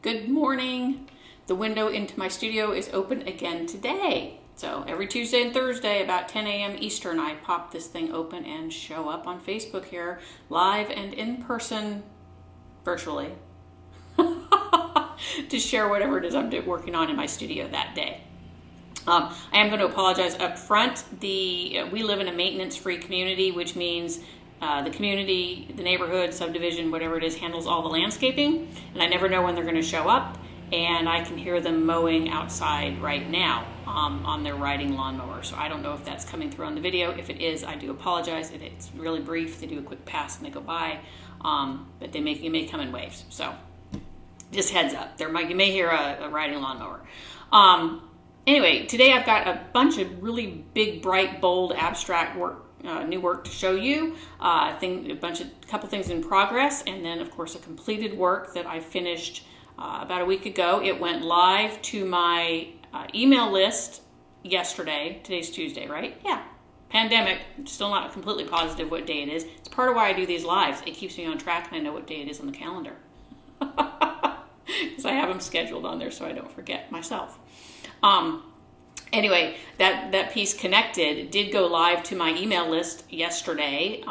Good morning. The window into my studio is open again today. So every Tuesday and Thursday about 10 a.m. Eastern, I pop this thing open and show up on Facebook here, live and in person, virtually, to share whatever it is I'm working on in my studio that day. I am going to apologize up front. We live in a maintenance-free community, which means the community, the neighborhood, subdivision, whatever it is, handles all the landscaping, and I never know when they're going to show up, and I can hear them mowing outside right now on their riding lawnmower. So I don't know if that's coming through on the video. If it is, I do apologize. It's really brief. They do a quick pass and they go by, but you may come in waves. So just heads up. You may hear a riding lawnmower. Anyway, today I've got a bunch of really big, bright, bold, abstract work, new work to show you. Couple things in progress, and then of course a completed work that I finished about a week ago. It went live to my email list yesterday. Today's Tuesday, right? Yeah. Pandemic. Still not completely positive what day it is. It's part of why I do these lives. It keeps me on track and I know what day it is on the calendar. Because I have them scheduled on there so I don't forget myself. Anyway, that piece Connected did go live to my email list yesterday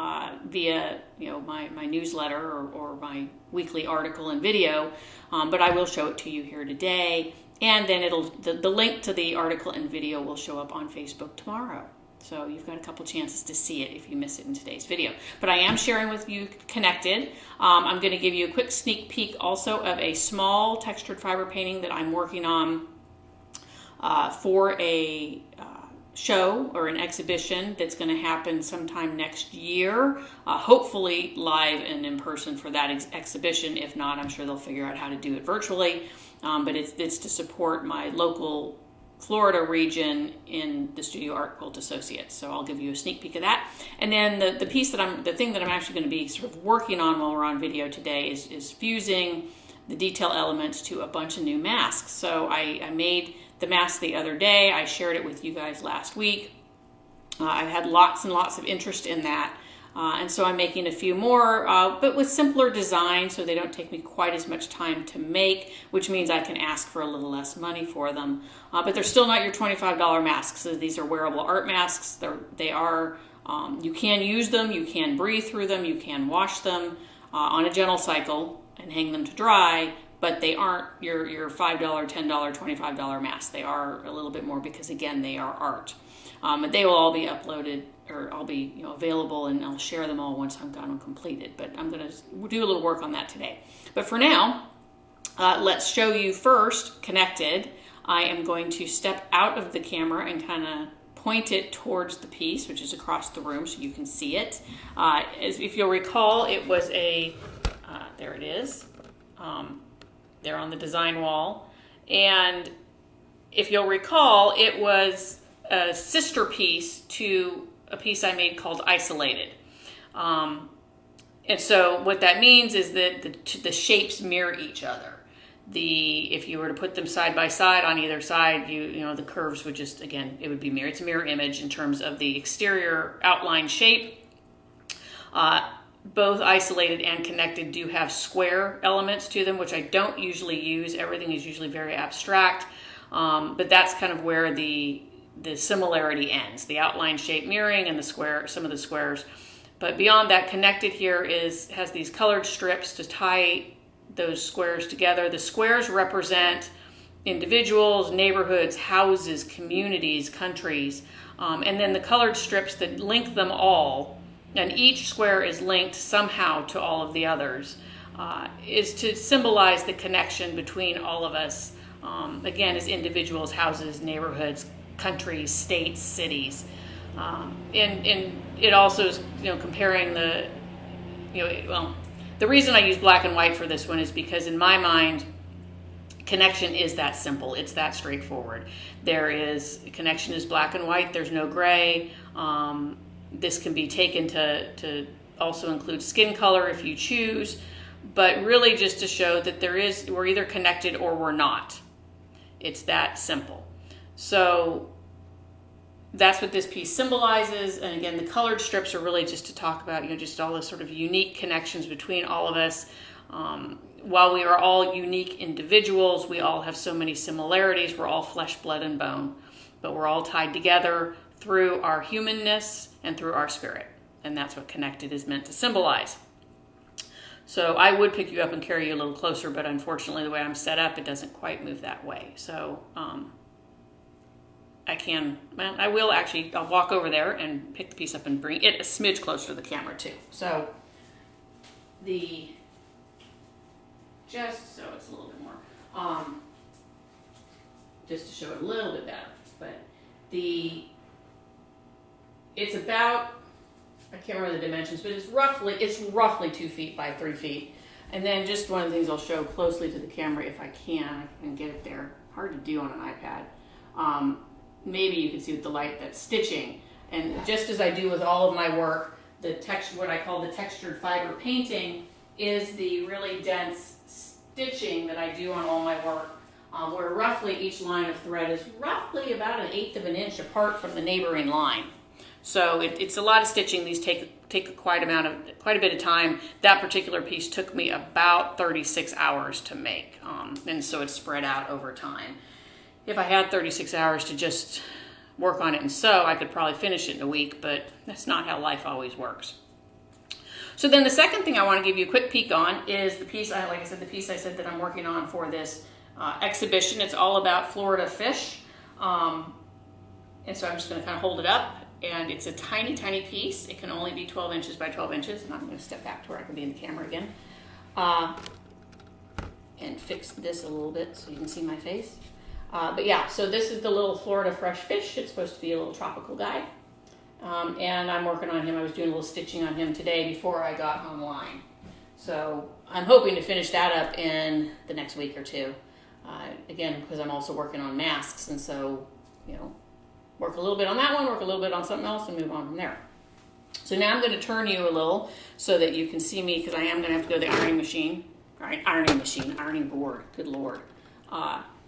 via my newsletter or my weekly article and video, but I will show it to you here today, and then the link to the article and video will show up on Facebook tomorrow. So you've got a couple chances to see it if you miss it in today's video. But I am sharing with you Connected. I'm going to give you a quick sneak peek also of a small textured fiber painting that I'm working on for a show or an exhibition that's going to happen sometime next year, hopefully live and in person for that exhibition. If not, I'm sure they'll figure out how to do it virtually, but it's to support my local Florida region in the Studio Art Quilt Associates. So I'll give you a sneak peek of that. And then the thing that I'm actually going to be sort of working on while we're on video today is fusing the detail elements to a bunch of new masks. So I made the mask the other day. I shared it with you guys last week. I've had lots and lots of interest in that. And so I'm making a few more, but with simpler design so they don't take me quite as much time to make, which means I can ask for a little less money for them. But they're still not your $25 masks. So these are wearable art masks. You can use them, you can breathe through them, you can wash them on a gentle cycle and hang them to dry, but they aren't your $5, $10, $25 masks. They are a little bit more because, again, they are art. And they will all be uploaded, or I'll be available, and I'll share them all once I've got them completed. But I'm going to do a little work on that today. But for now, let's show you first Connected. I am going to step out of the camera and kind of point it towards the piece, which is across the room, so you can see it. If you'll recall, it was there it is. There on the design wall. And if you'll recall, it was a sister piece to a piece I made called Isolated. And so what that means is that the shapes mirror each other. If you were to put them side by side on either side, the curves would just, again, it would be mirror. It's a mirror image in terms of the exterior outline shape. Both Isolated and Connected do have square elements to them, which I don't usually use. Everything is usually very abstract, but that's kind of where the similarity ends. The outline shape mirroring and some of the squares. But beyond that, Connected here has these colored strips to tie those squares together. The squares represent individuals, neighborhoods, houses, communities, countries, and then the colored strips that link them all, and each square is linked somehow to all of the others, is to symbolize the connection between all of us, again, as individuals, houses, neighborhoods, countries, states, cities. And it also is, comparing the reason I use black and white for this one is because in my mind, connection is that simple. It's that straightforward. Connection is black and white. There's no gray. This can be taken to also include skin color if you choose, but really just to show that we're either connected or we're not. It's that simple. So that's what this piece symbolizes. And again, the colored strips are really just to talk about, just all the sort of unique connections between all of us. while we are all unique individuals, we all have so many similarities. We're all flesh, blood, and bone, but we're all tied together through our humanness and through our spirit. And that's what connected is meant to symbolize. So I would pick you up and carry you a little closer, but unfortunately the way I'm set up, it doesn't quite move that way. So I'll walk over there and pick the piece up and bring it a smidge closer to the camera too. So just so it's a little bit more, just to show it a little bit better, but it's about, I can't remember the dimensions, but it's roughly 2 feet by 3 feet. And then just one of the things I'll show closely to the camera if I can get it there. Hard to do on an iPad. Maybe you can see with the light that's stitching. And just as I do with all of my work, what I call the textured fiber painting is the really dense stitching that I do on all my work, where roughly each line of thread is roughly about 1/8 of an inch apart from the neighboring line. So it's a lot of stitching. These take quite a bit of time. That particular piece took me about 36 hours to make, and so it's spread out over time. If I had 36 hours to just work on it and sew, I could probably finish it in a week, but that's not how life always works. So then the second thing I want to give you a quick peek on is the piece, like I said, that I'm working on for this exhibition. It's all about Florida fish, and so I'm just going to kind of hold it up. And it's a tiny, tiny piece. It can only be 12 inches by 12 inches. And I'm going to step back to where I can be in the camera again. And fix this a little bit so you can see my face. But yeah, so this is the little Florida fresh fish. It's supposed to be a little tropical guy. And I'm working on him. I was doing a little stitching on him today before I got online. So I'm hoping to finish that up in the next week or two. Again, because I'm also working on masks. And so, work a little bit on that one, work a little bit on something else, and move on from there. So now I'm going to turn you a little so that you can see me, because I am going to have to go to the ironing board, good Lord.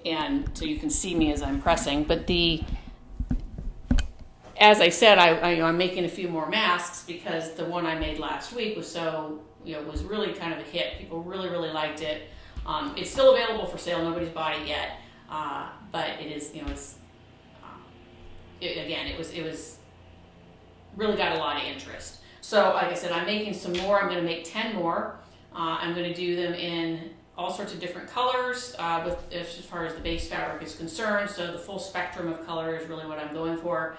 And so you can see me as I'm pressing. But as I said, I'm making a few more masks because the one I made last week was was really kind of a hit. People really, really liked it. It's still available for sale. Nobody's bought it yet. But it is, it was really got a lot of interest. So like I said, I'm making some more. I'm going to make 10 more. I'm going to do them in all sorts of different colors as far as the base fabric is concerned. So the full spectrum of color is really what I'm going for.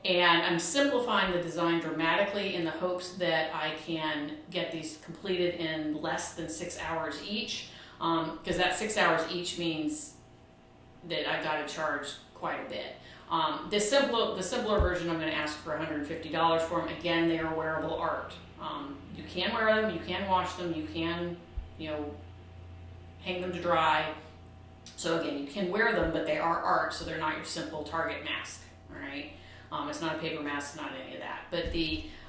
And I'm simplifying the design dramatically in the hopes that I can get these completed in less than 6 hours each. Because that 6 hours each means that I got to charge quite a bit. The simpler version, I'm going to ask for $150 for them. Again, they are wearable art. You can wear them, you can wash them, you can, hang them to dry. So again, you can wear them, but they are art, so they're not your simple Target mask. All right, it's not a paper mask, not any of that. But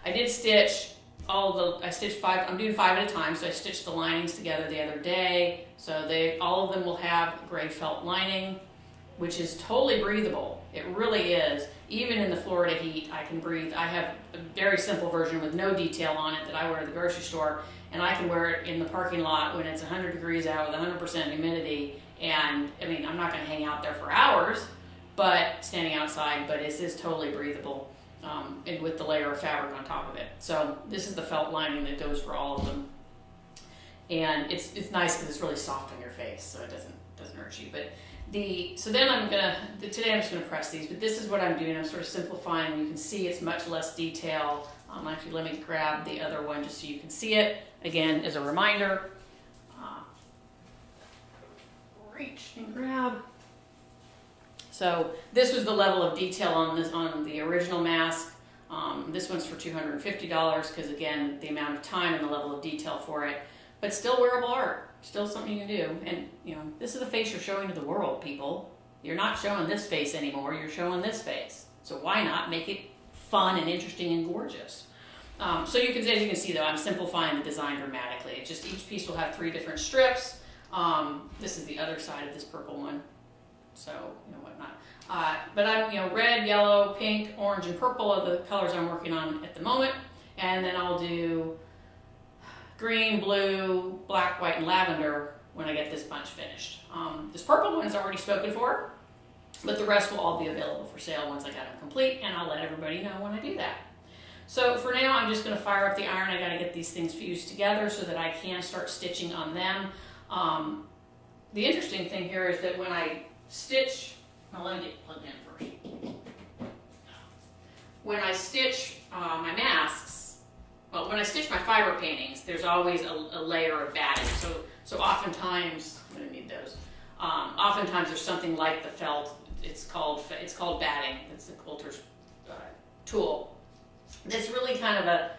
I did stitch I stitched 5. I'm doing 5 at a time, so I stitched the linings together the other day. So all of them will have gray felt lining, which is totally breathable. It really is. Even in the Florida heat, I can breathe. I have a very simple version with no detail on it that I wear at the grocery store, and I can wear it in the parking lot when it's 100 degrees out with 100% humidity. And I'm not going to hang out there for hours, but standing outside, but it is totally breathable, and with the layer of fabric on top of it. So this is the felt lining that goes for all of them. And it's nice because it's really soft on your face, so it doesn't hurt you. But so then today I'm just gonna press these, but this is what I'm doing. I'm sort of simplifying. You can see it's much less detail. Actually, let me grab the other one just so you can see it. Again, as a reminder, reach and grab. So this was the level of detail on the original mask. This one's for $250 because again, the amount of time and the level of detail for it, but still wearable art. Still something you can do. And, this is the face you're showing to the world, people. You're not showing this face anymore. You're showing this face. So why not make it fun and interesting and gorgeous? So as you can see, though, I'm simplifying the design dramatically. It's just each piece will have 3 different strips. This is the other side of this purple one. So, whatnot. But I'm, red, yellow, pink, orange, and purple are the colors I'm working on at the moment. And then I'll do green, blue, black, white, and lavender when I get this bunch finished. This purple one is already spoken for, but the rest will all be available for sale once I got them complete, and I'll let everybody know when I do that. So for now, I'm just going to fire up the iron. I got to get these things fused together so that I can start stitching on them. The interesting thing here is that when I stitch, well, let me get plugged in first. When I stitch my masks, well, when I stitch my fiber paintings, there's always a layer of batting. So oftentimes, I'm going to need those. Oftentimes there's something like the felt. It's called batting. It's the quilter's tool. That's really kind of a,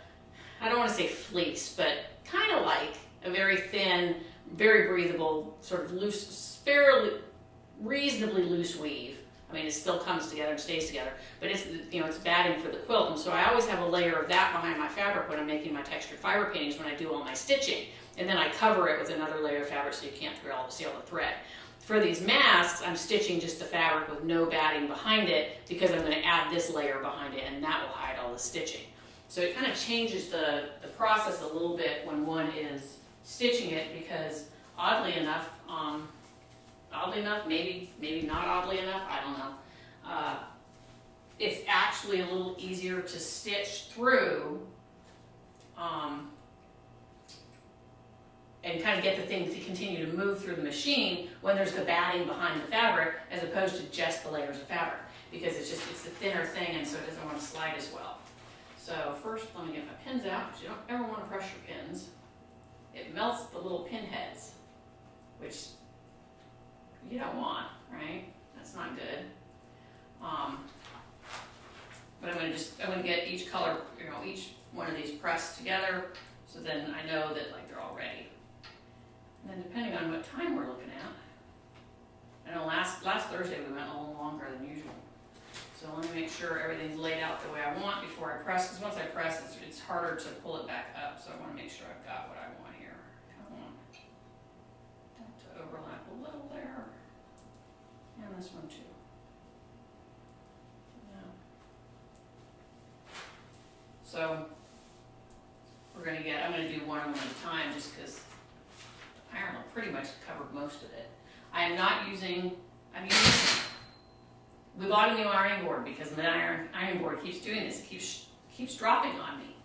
I don't want to say fleece, but kind of like a very thin, very breathable, sort of loose, fairly reasonably loose weave. I mean, it still comes together and stays together, but it's, you know, it's batting for the quilt, and so I always have a layer of that behind my fabric when I'm making my textured fiber paintings when I do all my stitching, and then I cover it with another layer of fabric so you can't see all the thread. For these masks, I'm stitching just the fabric with no batting behind it because I'm going to add this layer behind it, and that will hide all the stitching. So it kind of changes the process a little bit when one is stitching it, because oddly enough, maybe not oddly enough, I don't know. It's actually a little easier to stitch through and kind of get the thing to continue to move through the machine when there's the batting behind the fabric, as opposed to just the layers of fabric, because it's a thinner thing, and so it doesn't want to slide as well. So first, let me get my pins out, because you don't ever want to press your pins. It melts the little pin heads, which you don't want, right? That's not good. But I'm going to get each color, each one of these pressed together, so then I know that they're all ready. And then depending on what time we're looking at, I know last Thursday we went a little longer than usual. So let me make sure everything's laid out the way I want before I press, because once I press, it's harder to pull it back up. So I want to make sure I've got what I want here. Come on. To overlap a little there. And this one too. Yeah. So I'm going to do one of them at a time, just because the iron will pretty much cover most of it. I'm using, we bought a new ironing board because the ironing board keeps doing this. It keeps dropping on me.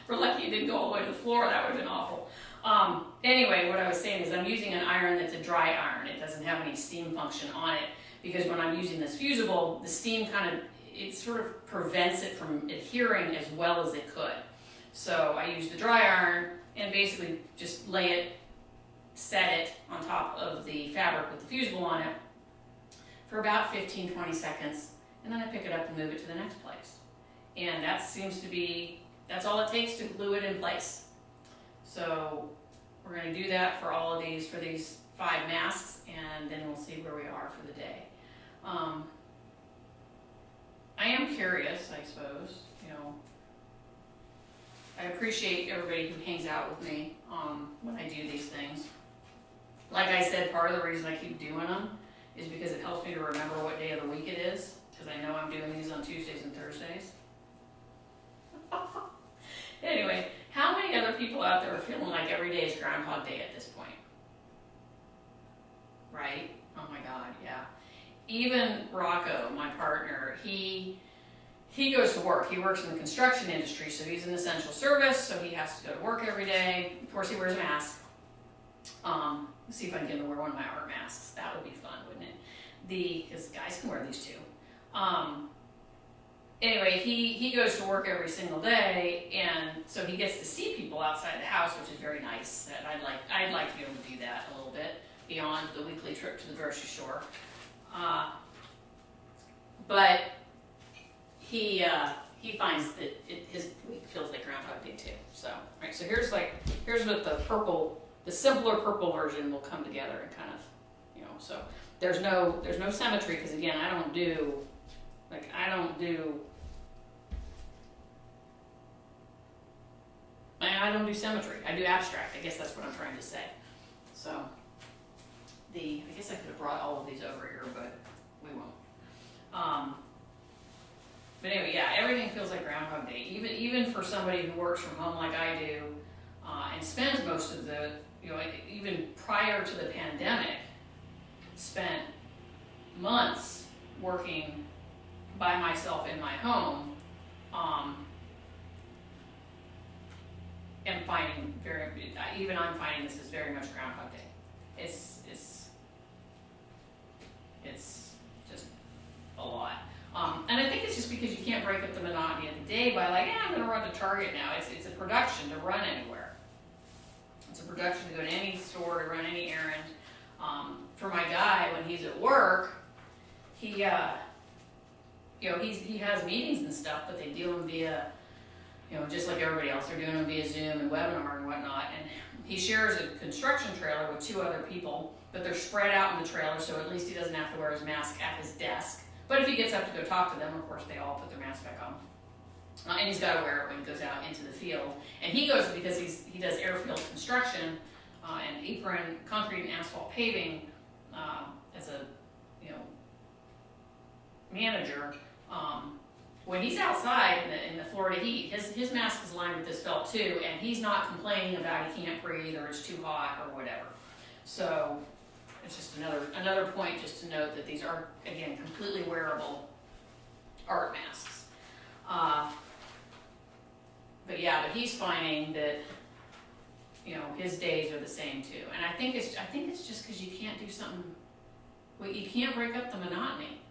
We're lucky it didn't go all the way to the floor. That would have been awful. Anyway, what I was saying is I'm using an iron that's a dry iron. It doesn't have any steam function on it, because when I'm using this fusible, the steam it sort of prevents it from adhering as well as it could. So I use the dry iron and basically just lay it, set it on top of the fabric with the fusible on it for about 15-20 seconds, and then I pick it up and move it to the next place. And that's all it takes to glue it in place. So we're going to do that for all of these, for these 5 masks, and then we'll see where we are for the day. I am curious, I suppose, I appreciate everybody who hangs out with me when I do these things. Like I said, part of the reason I keep doing them is because it helps me to remember what day of the week it is, because I know I'm doing these on Tuesdays and Thursdays. Anyway, how many other people out there are feeling like every day is Groundhog Day at this point? Right? Oh my God, yeah. Even Rocco, my partner, he goes to work. He works in the construction industry, so he's an essential service, so he has to go to work every day. Of course, he wears a mask. Let's see if I can get him to wear one of my art masks. That would be fun, wouldn't it? Because guys can wear these too. Anyway, he goes to work every single day, and so he gets to see people outside the house, which is very nice. And I'd like to be able to do that a little bit beyond the weekly trip to the grocery store. But he finds that his week feels like Groundhog Day too. So, right. So here's what the simpler purple version will come together and kind of, So there's no symmetry, because again, I don't do symmetry. I do abstract. I guess that's what I'm trying to say. So I guess I could have brought all of these over here, but we won't. But anyway, yeah, everything feels like Groundhog Day. Even for somebody who works from home like I do, and spends most of the, even prior to the pandemic, spent months working by myself in my home, and finding I'm finding this is very much Groundhog Day. It's just a lot. And I think it's just because you can't break up the monotony of the day by like, I'm going to run to Target now. It's a production to run anywhere. It's a production to go to any store, to run any errand. For my guy, when he's at work, he has meetings and stuff, but they do them via, just like everybody else, they're doing them via Zoom and webinar and whatnot. And he shares a construction trailer with 2 other people, but they're spread out in the trailer, so at least he doesn't have to wear his mask at his desk. But if he gets up to go talk to them, of course, they all put their mask back on. And he's got to wear it when he goes out into the field. And he goes because he does airfield construction and apron, concrete and asphalt paving as a manager. When he's outside in the Florida heat, his mask is lined with this felt too, and he's not complaining about he can't breathe or it's too hot or whatever. So it's just another point just to note that these are, again, completely wearable art masks. But he's finding that his days are the same too, and I think it's just because you can't do something. Well, you can't break up the monotony.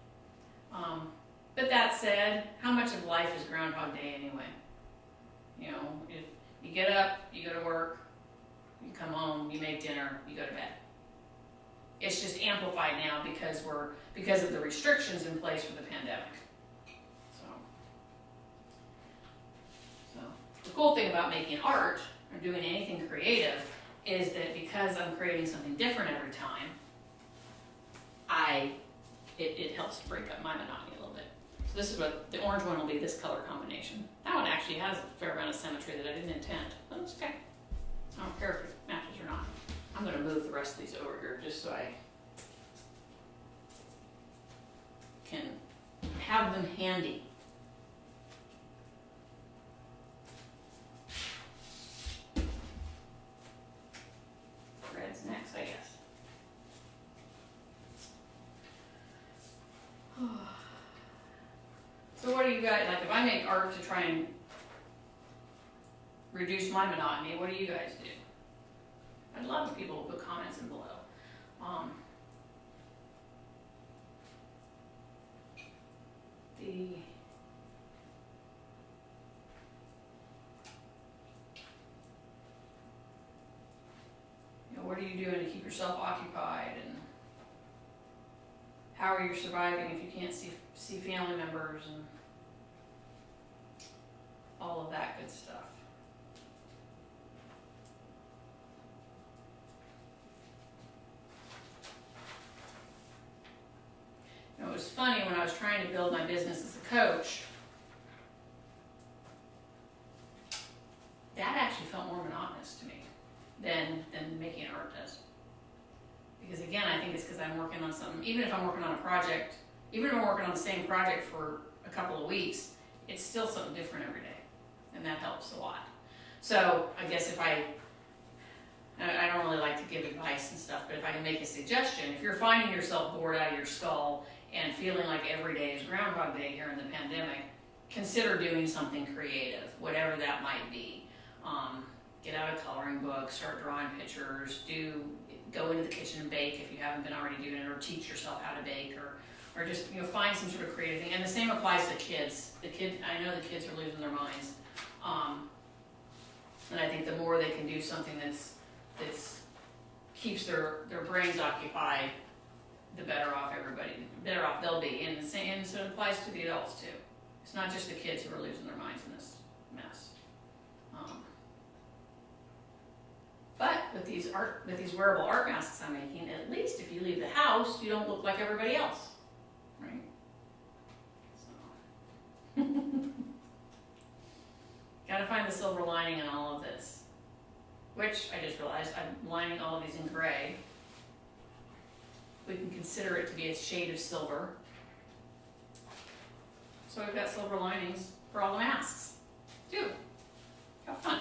But that said, how much of life is Groundhog Day anyway? If you get up, you go to work, you come home, you make dinner, you go to bed. It's just amplified now because of the restrictions in place for the pandemic. So the cool thing about making art or doing anything creative is that because I'm creating something different every time, it helps to break up my monotony a little bit. So this is what the orange one will be, this color combination. That one actually has a fair amount of symmetry that I didn't intend, but it's okay. I don't care if it matches or not. I'm going to move the rest of these over here just so I can have them handy. Red's next, I guess. So what do you guys, like if I make art to try and reduce my monotony, what do you guys do? I'd love if people would put comments in below. What are you doing to keep yourself occupied, and how are you surviving if you can't see family members and all of that good stuff? It was funny when I was trying to build my business as a coach, that actually felt more monotonous to me than making art does. Because again, I think it's because I'm working on something, even if I'm working on a project, even if I'm working on the same project for a couple of weeks, it's still something different every day, and that helps a lot. So I guess if I don't really like to give advice and stuff, but if I can make a suggestion, if you're finding yourself bored out of your skull and feeling like every day is Groundhog Day here in the pandemic, consider doing something creative, whatever that might be. Get out a coloring book, start drawing pictures, go into the kitchen and bake if you haven't been already doing it, or teach yourself how to bake, or just find some sort of creative thing. And the same applies to kids. I know the kids are losing their minds, and I think the more they can do something that's keeps their brains occupied, the better off they'll be. And so it applies to the adults too. It's not just the kids who are losing their minds in this mess. But with these wearable art masks I'm making, at least if you leave the house, you don't look like everybody else, right? So, gotta find the silver lining in all of this, which I just realized I'm lining all of these in gray. We can consider it to be a shade of silver. So we've got silver linings for all the masks, too. Have fun.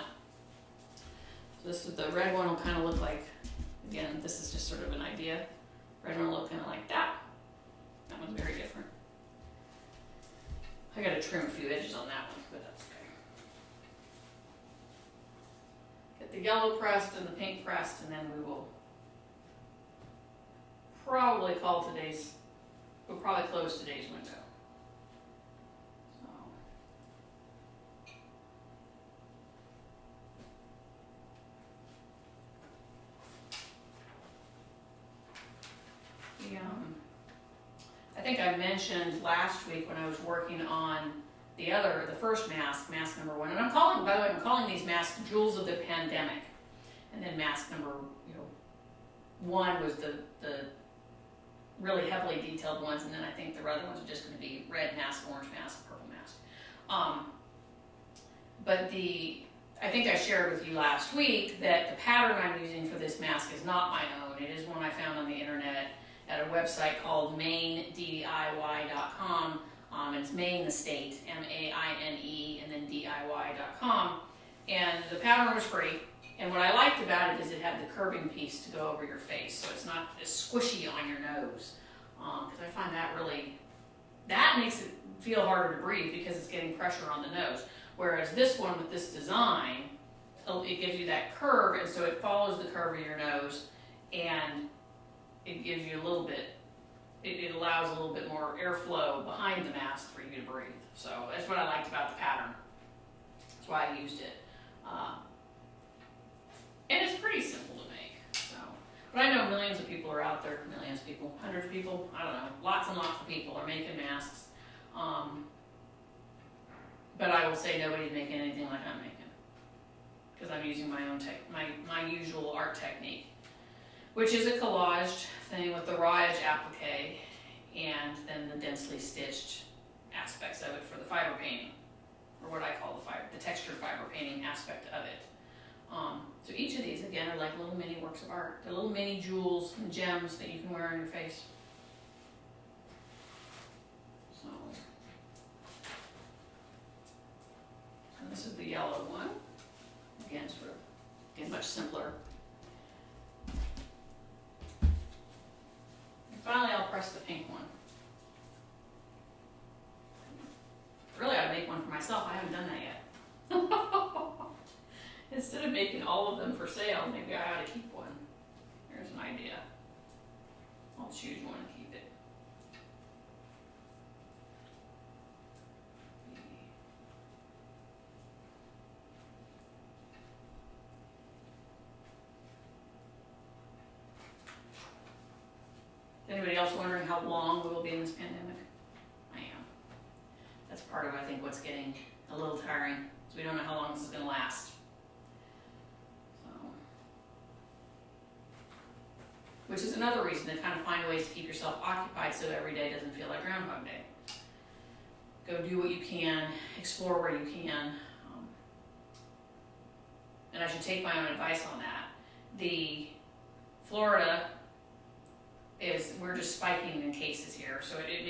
So this is the red one will kind of look like, again, this is just sort of an idea. Red one will look kind of like that. That one's very different. I gotta trim a few edges on that one, but that's okay. Get the yellow pressed and the pink pressed, and then we will probably we'll probably close today's window. I think I mentioned last week when I was working on the first mask number 1, and by the way, I'm calling these masks Jewels of the Pandemic. And then mask number 1 was the really heavily detailed ones, and then I think the other ones are just going to be red mask, orange mask, purple mask. But I think I shared with you last week that the pattern I'm using for this mask is not my own. It is one I found on the internet at a website called mainediy.com. It's Maine, the state, M-A-I-N-E, and then DIY.com. And the pattern was free. And what I liked about it is it had the curving piece to go over your face, so it's not as squishy on your nose. Because I find that makes it feel harder to breathe because it's getting pressure on the nose. Whereas this one with this design, it gives you that curve, and so it follows the curve of your nose, and it gives you a little bit, it allows a little bit more airflow behind the mask for you to breathe. So that's what I liked about the pattern. That's why I used it. And it's pretty simple to make. So, but I know millions of people are out there, hundreds of people, I don't know, lots and lots of people are making masks. But I will say nobody's making anything like I'm making, because I'm using my own my usual art technique, which is a collaged thing with the raw edge applique and then the densely stitched aspects of it for the fiber painting, or what I call the textured fiber painting aspect of it. So each of these, again, are like little mini works of art. They're little mini jewels and gems that you can wear on your face. So, and this is the yellow one. Again, much simpler. And finally, I'll press the pink one. Really, I'd make one for myself. I haven't done that yet. Instead of making all of them for sale, maybe I ought to keep one. Here's an idea. I'll choose one and keep it. Anybody else wondering how long we will be in this pandemic? I am. That's part of, I think, what's getting a little tiring. So we don't know how long this is going to last. Which is another reason to kind of find ways to keep yourself occupied so every day doesn't feel like Groundhog Day. Go do what you can, explore where you can. And I should take my own advice on that. Florida we're just spiking in cases here, so it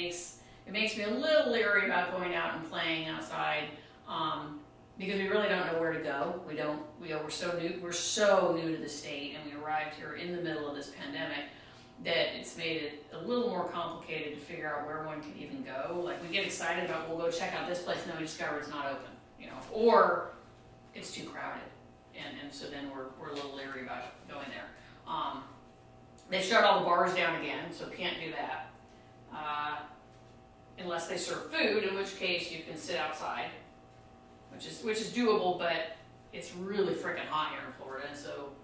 makes me a little leery about going out and playing outside, because we really don't know where to go. We're so new to the state, and we arrived here in the middle of this pandemic that it's made it a little more complicated to figure out where one can even go. Like, we get excited about, we'll go check out this place, and then we discover it's not open, or it's too crowded, and so then we're a little leery about going there. They've shut all the bars down again, so can't do that. Unless they serve food, in which case you can sit outside, which is doable, but it's really freaking hot here in Florida, and so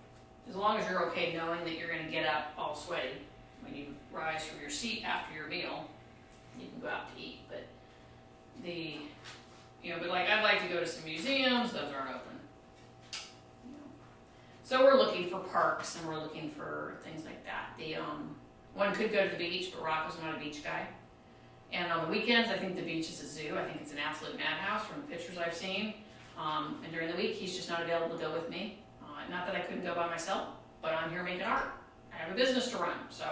as long as you're okay knowing that you're going to get up all sweaty when you rise from your seat after your meal, you can go out to eat. But I'd like to go to some museums; those aren't open. So we're looking for parks, and we're looking for things like that. One could go to the beach, but Rocco's not a beach guy. And on the weekends, I think the beach is a zoo. I think it's an absolute madhouse from the pictures I've seen. And during the week, he's just not available to go with me. Not that I couldn't go by myself, but I'm here making art. I have a business to run, so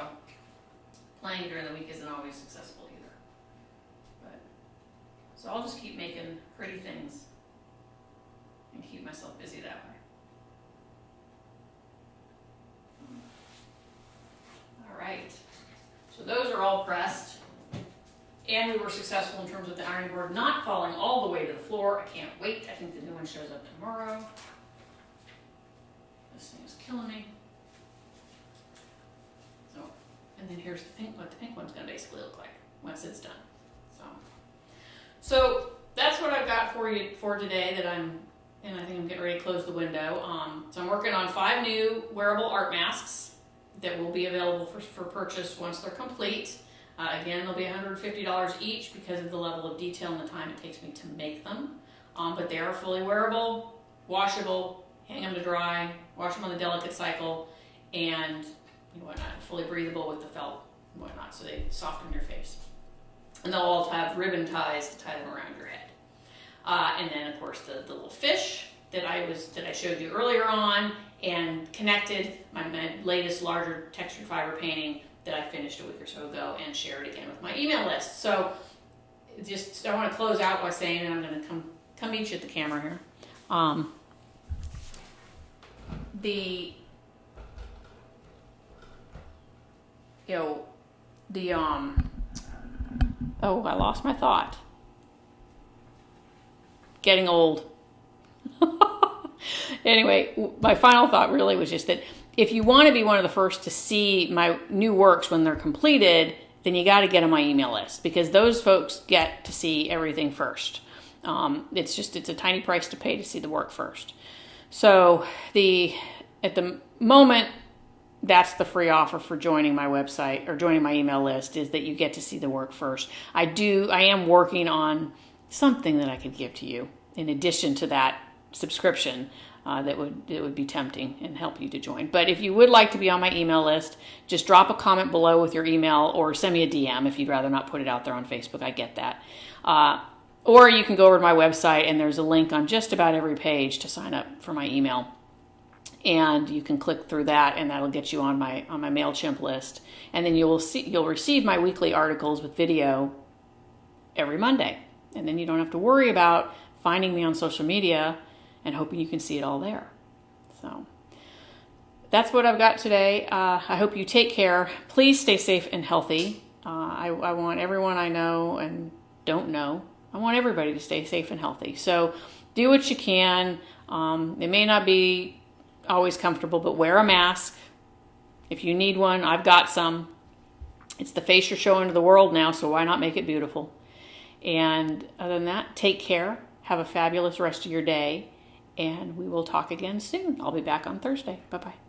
playing during the week isn't always successful either. So I'll just keep making pretty things and keep myself busy that way. are all pressed, and we were successful in terms of the ironing board not falling all the way to the floor. I can't wait. I think the new one shows up tomorrow. This thing is killing me. So, and then here's the pink, what the pink one's going to basically look like once it's done. So that's what I've got for you for today. And I think I'm getting ready to close the window. So I'm working on 5 new wearable art masks that will be available for purchase once they're complete. Again, they'll be $150 each because of the level of detail and the time it takes me to make them. But they are fully wearable, washable, hang them to dry, wash them on the delicate cycle, and whatnot, fully breathable with the felt and whatnot, so they soften your face. And they'll all have ribbon ties to tie them around your head. And then, of course, the little fish that I showed you earlier on, and connected my latest larger textured fiber painting that I finished a week or so ago and shared again with my email list. So I want to close out by saying, and I'm going to come meet you at the camera here. Oh, I lost my thought. Getting old. Anyway, my final thought really was just that if you want to be one of the first to see my new works when they're completed, then you got to get on my email list, because those folks get to see everything first. It's a tiny price to pay to see the work first. So at the moment, that's the free offer for joining my website or joining my email list, is that you get to see the work first. I am working on something that I could give to you in addition to that subscription that would be tempting and help you to join. But if you would like to be on my email list, just drop a comment below with your email, or send me a DM if you'd rather not put it out there on Facebook. I get that. Or you can go over to my website, and there's a link on just about every page to sign up for my email. And you can click through that, and that'll get you on my MailChimp list. And then you'll receive my weekly articles with video every Monday. And then you don't have to worry about finding me on social media and hoping you can see it all there. So that's what I've got today. I hope you take care. Please stay safe and healthy. I want everyone I know and don't know, I want everybody to stay safe and healthy. So do what you can. It may not be always comfortable, but wear a mask. If you need one, I've got some. It's the face you're showing to the world now, so why not make it beautiful? And other than that, take care. Have a fabulous rest of your day, and we will talk again soon. I'll be back on Thursday. Bye-bye.